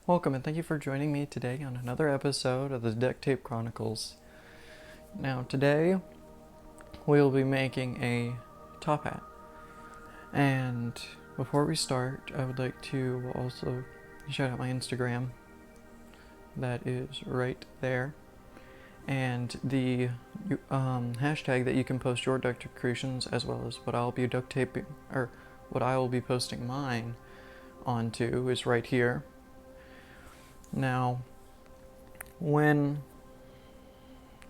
Welcome and thank you for joining me today on another episode of the Duct Tape Chronicles. Now today we'll be making a top hat. And before we start, I would like to also shout out my Instagram. That is right there. And the hashtag that you can post your duct tape creations, as well as what I'll be duct taping, or what I will be posting mine onto, is right here. Now, when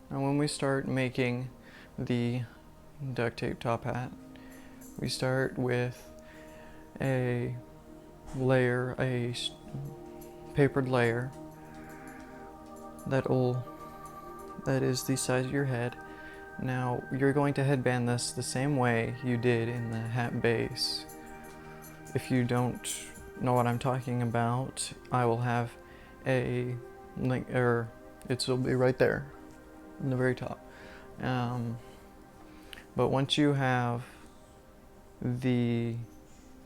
we start making the duct tape top hat, we start with a layer, a papered layer that is the size of your head. Now, you're going to headband this the same way you did in the hat base. If you don't know what I'm talking about, I will have a link, or it will be right there in the very top. But once you have the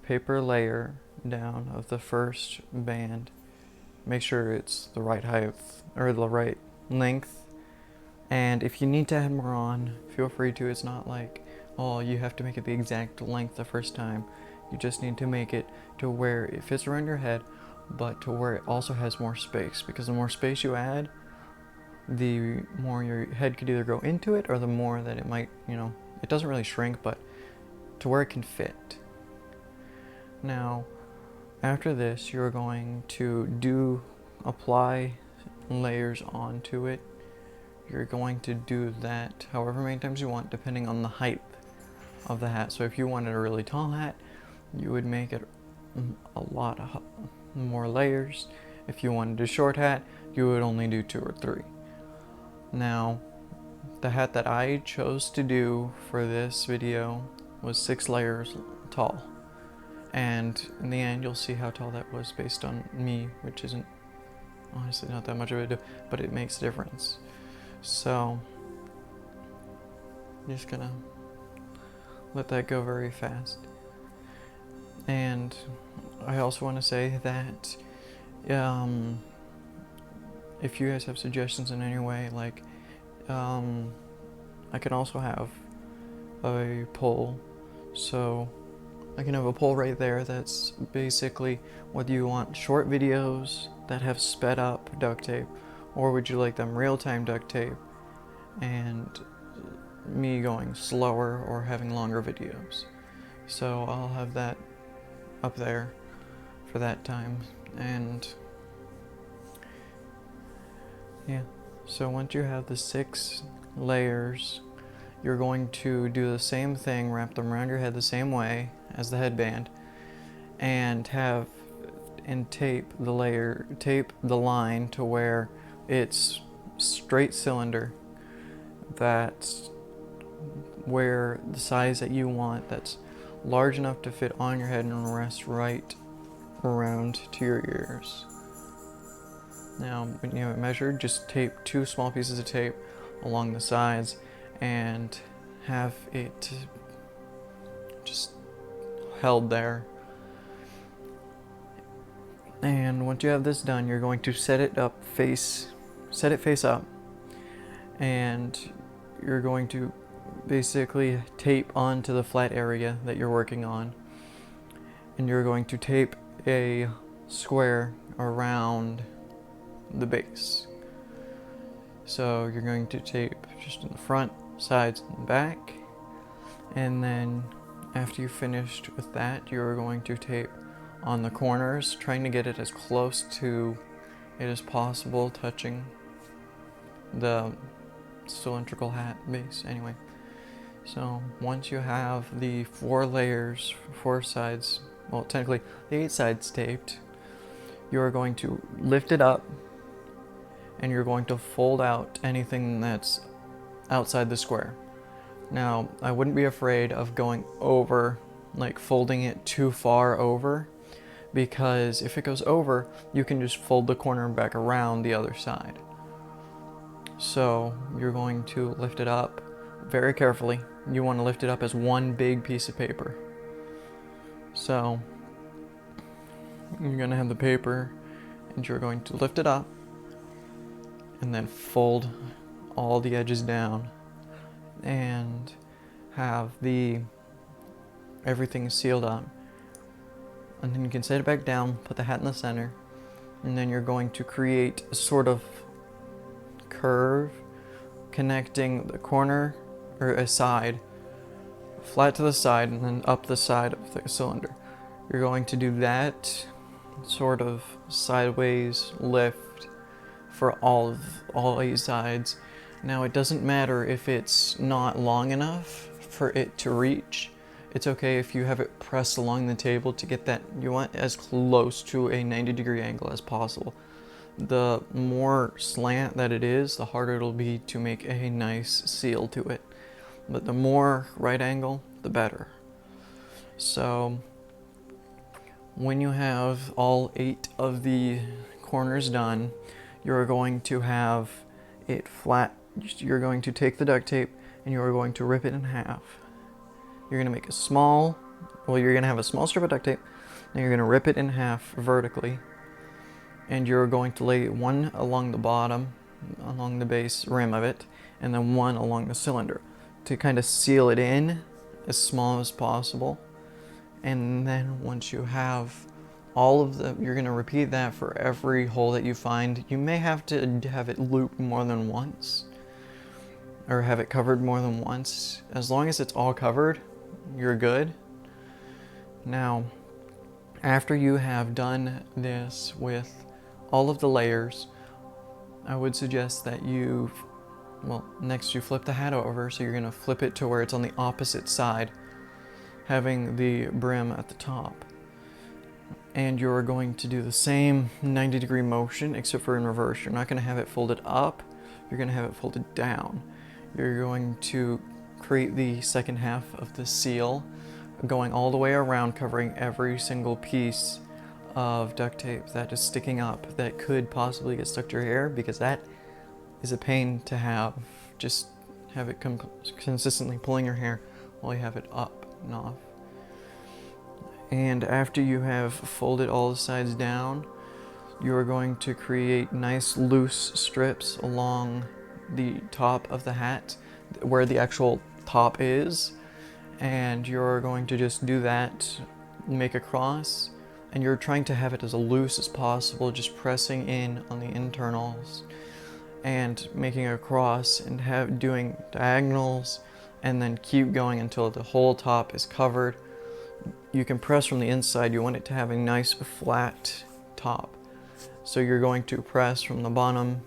paper layer down of the first band, make sure it's the right height or the right length. And if you need to add more on, feel free to. It's not like, oh, you have to make it the exact length the first time. You just need to make it to where it fits around your head, but to where it also has more space, because the more space you add, the more your head could either go into it, or the more that it might, it doesn't really shrink, but to where it can fit. Now, after this, you're going to apply layers onto it. You're going to do that however many times you want, depending on the height of the hat. So if you wanted a really tall hat, you would make it a lot more layers. If you wanted a short hat, you would only do 2 or 3. Now, the hat that I chose to do for this video was 6 layers tall. And in the end, you'll see how tall that was based on me, which isn't honestly not that much of a, but it makes a difference. So, I'm just gonna let that go very fast. And I also want to say that if you guys have suggestions in any way, like I can also have a poll. So I can have a poll right there that's basically whether you want short videos that have sped up duct tape, or would you like them real-time duct tape and me going slower, or having longer videos. So I'll have that up there for that time. And yeah, so once you have the 6 layers, you're going to do the same thing, wrap them around your head the same way as the headband, and tape the line to where it's straight cylinder. That's where the size that you want, that's large enough to fit on your head and rest right around to your ears. Now, when you have it measured, just tape 2 small pieces of tape along the sides and have it just held there. And once you have this done, you're going to set it face up, and you're going to basically tape onto the flat area that you're working on, and you're going to tape a square around the base. So you're going to tape just in the front, sides, and back, and then after you've finished with that, you're going to tape on the corners, trying to get it as close to it as possible, touching the cylindrical hat base anyway. So once you have the 4 layers, 4 sides, well technically the 8 sides taped, you're going to lift it up and you're going to fold out anything that's outside the square. Now, I wouldn't be afraid of going over, like folding it too far over, because if it goes over, you can just fold the corner back around the other side. So you're going to lift it up very carefully. You want to lift it up as one big piece of paper. So you're going to have the paper And you're going to lift it up and then fold all the edges down and have everything sealed up. And then you can set it back down, put the hat in the center, and then you're going to create a sort of curve connecting the corner or a side flat to the side and then up the side of the cylinder. You're going to do that sort of sideways lift for all 8 sides. Now it doesn't matter if it's not long enough for it to reach. It's okay if you have it pressed along the table to get that. You want as close to a 90-degree angle as possible. The more slant that it is, the harder it'll be to make a nice seal to it. But the more right angle, the better. So when you have all 8 of the corners done, you're going to have it flat. You're going to take the duct tape and you're going to rip it in half. You're going to make you're going to have a small strip of duct tape, and you're going to rip it in half vertically. And you're going to lay one along the bottom, along the base rim of it, and then one along the cylinder to kind of seal it in as small as possible. And then once you have all of you're going to repeat that for every hole that you find. You may have to have it looped more than once, or have it covered more than once. As long as it's all covered, you're good. Now, after you have done this with all of the layers, I would suggest that next you flip the hat over, so you're going to flip it to where it's on the opposite side, having the brim at the top. And you're going to do the same 90-degree motion, except for in reverse. You're not going to have it folded up, you're going to have it folded down. You're going to create the second half of the seal, going all the way around, covering every single piece of duct tape that is sticking up that could possibly get stuck to your hair, because that is a pain to have. Just have it consistently pulling your hair while you have it up and off. And after you have folded all the sides down, you are going to create nice loose strips along the top of the hat where the actual top is, and you're going to just do that, make a cross, and you're trying to have it as loose as possible, just pressing in on the internals and making a cross and doing diagonals, and then keep going until the whole top is covered. You can press from the inside. You want it to have a nice flat top, so you're going to press from the bottom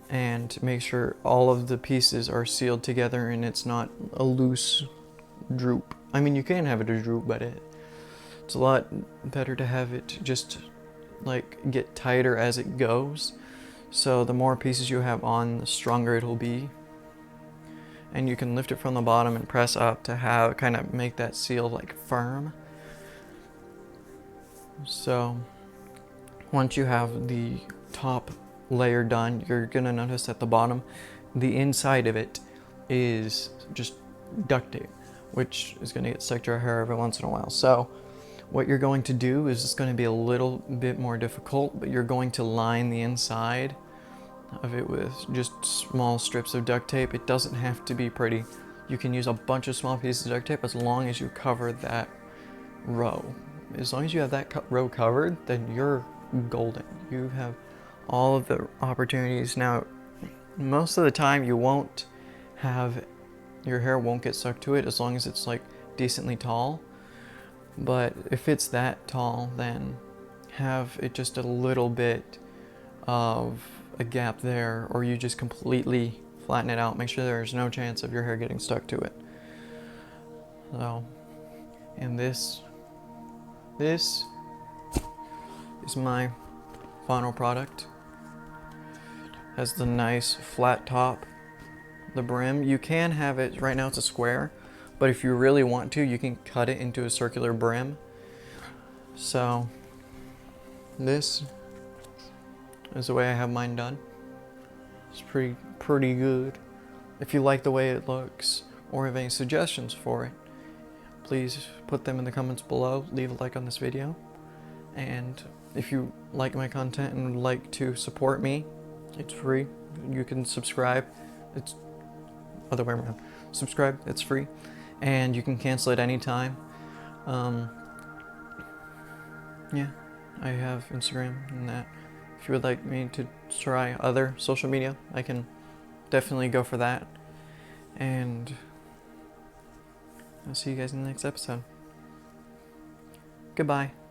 and make sure all of the pieces are sealed together and it's not a loose droop. I mean, you can have it a droop, but it's a lot better to have it just like get tighter as it goes. So the more pieces you have on, the stronger it'll be. And you can lift it from the bottom and press up to kind of make that seal like firm. So once you have the top layer done, you're gonna notice at the bottom, the inside of it is just duct tape, which is gonna get stuck to your hair every once in a while. So what you're going to do is it's gonna be a little bit more difficult, but you're going to line the inside of it with just small strips of duct tape. It doesn't have to be pretty. You can use a bunch of small pieces of duct tape as long as you cover that row. As long as you have that row covered, then you're golden. You have all of the opportunities. Now, most of the time you won't have, your hair won't get stuck to it as long as it's like decently tall. But if it's that tall, then have it just a little bit of a gap there, or you just completely flatten it out. Make sure there's no chance of your hair getting stuck to it. So, and this is my final product. Has the nice flat top, the brim. You can have it, right now it's a square, but if you really want to, you can cut it into a circular brim. So this is the way I have mine done. It's pretty good. If you like the way it looks or have any suggestions for it, please put them in the comments below. Leave a like on this video, and if you like my content and would like to support me, it's free. You can subscribe. It's other way around. Subscribe, it's free. And you can cancel it anytime. Yeah, I have Instagram and that. If you would like me to try other social media, I can definitely go for that. And I'll see you guys in the next episode. Goodbye.